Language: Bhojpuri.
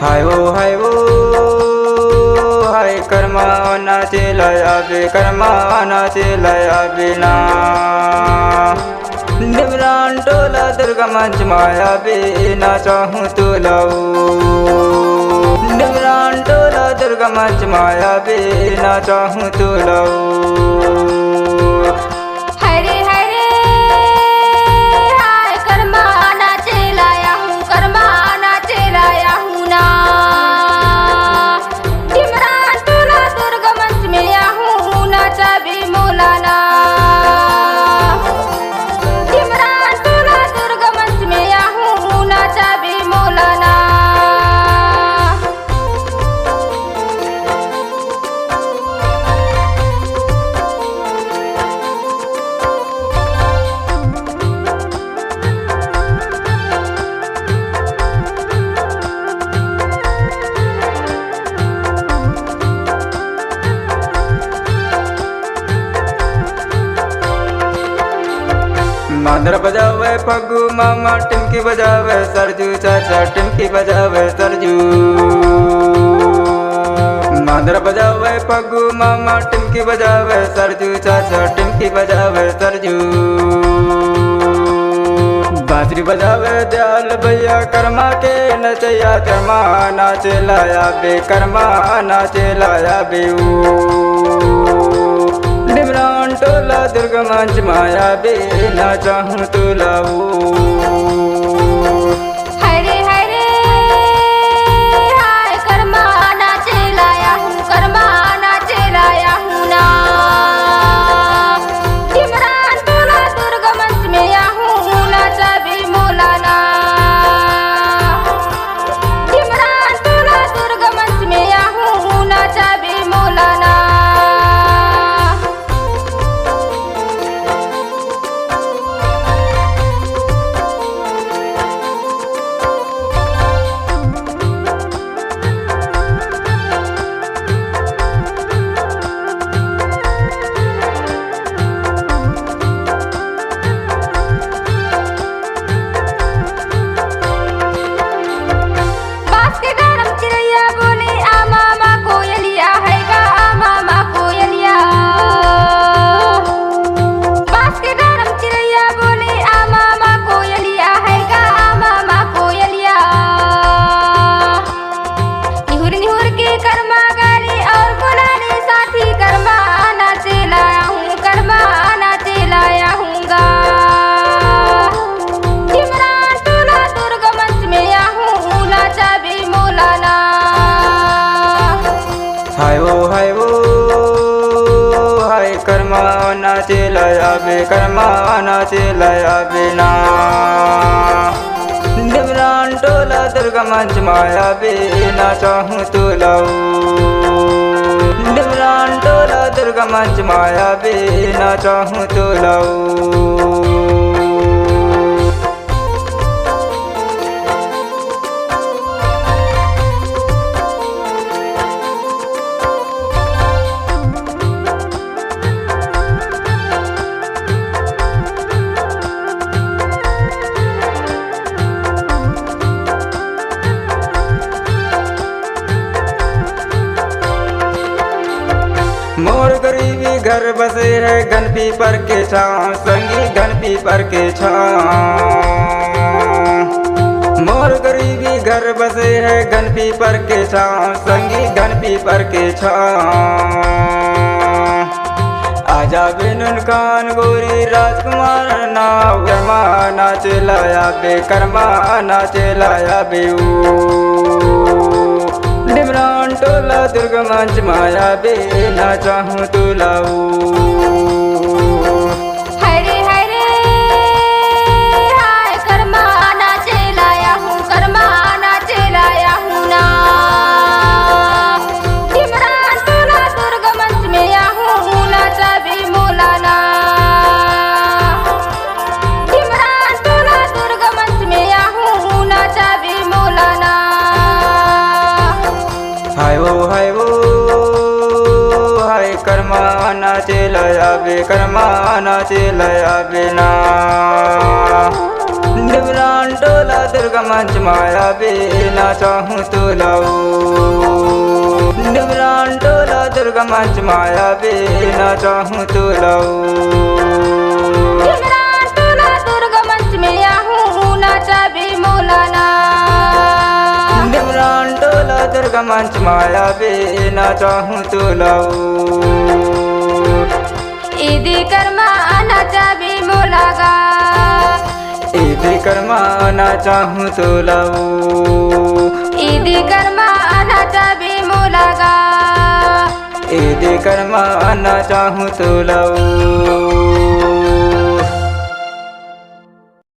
हाय वो हाय कर्मा नाचे लया बे कर्मा नाचे लया बिना निमरान टोला दुर्गा मंच माया बे ना चाहूँ तो लाओ निमरान टोला दुर्गा मंच माया बे ना चाहूँ तो लाओ। हरे हरे हाय कर्मा नाचे लाया हूँ कर्मा नाचे लाया हूँ ना निमरान टोला दुर्गा मंच में या हूँ नाचा भी मौलाना निमरान टोला दुर्गा मंच में या हूँ नाचा भी मौलाना। मादर बजावे पग्गू मामा टिमकी बजावे सरजू चाचा टिमकी बजावे सरजू मादर बजावे पग्गू मामा टिमकी बजावे सरजू चाचा टिमकी बजावे सरजू बांसुरी बजावे दयाल भैया कर्मा के नचैया कर्मा नाचे लाया बे कर्मा नाचे लाया बे निमरान टोला दुर्गा मंच माया बे ना चाहूँ तो लाओ। हरे हरे हाय कर्मा नाचे लाया हूँ कर्मा नाचे लाया हूँ ना निमरान टोला दुर्गा मंच में या हूँ नाचा भी मौलाना निमरान टोला दुर्गा मंच में या हूँ नाचा भी मौलाना। हाय वो हाय कर्मा नाचे लाया बे कर्मा नाचे लाया बिना निमरान टोला दुर्गा मंच माया बे ना चाहूँ तो लाओ निमरान टोला दुर्गा मंच माया बे ना चाहूँ तो लाओ। मोर गरीबी घर बसे है घन पीपर के छाँव संगी घन पीपर के छाँव मोर गरीबी घर बसे है घन पीपर के छाँव संगी घन पीपर के छाँव आजा बिनुन कान गोरी राजकुमार नाव कर्मा नाचे लाया बे कर्मा नाचे लाया बे निमरान टोला दुर्गा मंच माया बे ना चाहूँ तो लाओ। हरे हरे हाय कर्मा नाचे लाया हूँ कर्मा नाचे लाया हूँ ना निमरान टोला दुर्गा मंच में या हूँ नाचा भी मौलाना निमरान टोला दुर्गा मंच में या हूँ नाचा भी मौलाना। हाय वो हाय कर्मा नाचे लया बे कर्मा नाचे लया बिना डिमरान टोला दुर्गा मंच माया बे ना चाहूँ तो लाओ डिमरान टोला दुर्गा मंच माया बे ना चाहूँ तो लाओ डिमरान टोला दुर्गा मंच में आहूँ नाचा भी मौलाना डिमरान टोला दुर्गा मंच माया बे ना चाहूँ तो लाओ ईदी कर्मा नाचा भी मोलागा ईदी कर्मा ना चाहूँ तो लाओ ईदी कर्मा नाचा भी मोलागा ईदी कर्मा ना चाहूँ तो लाओ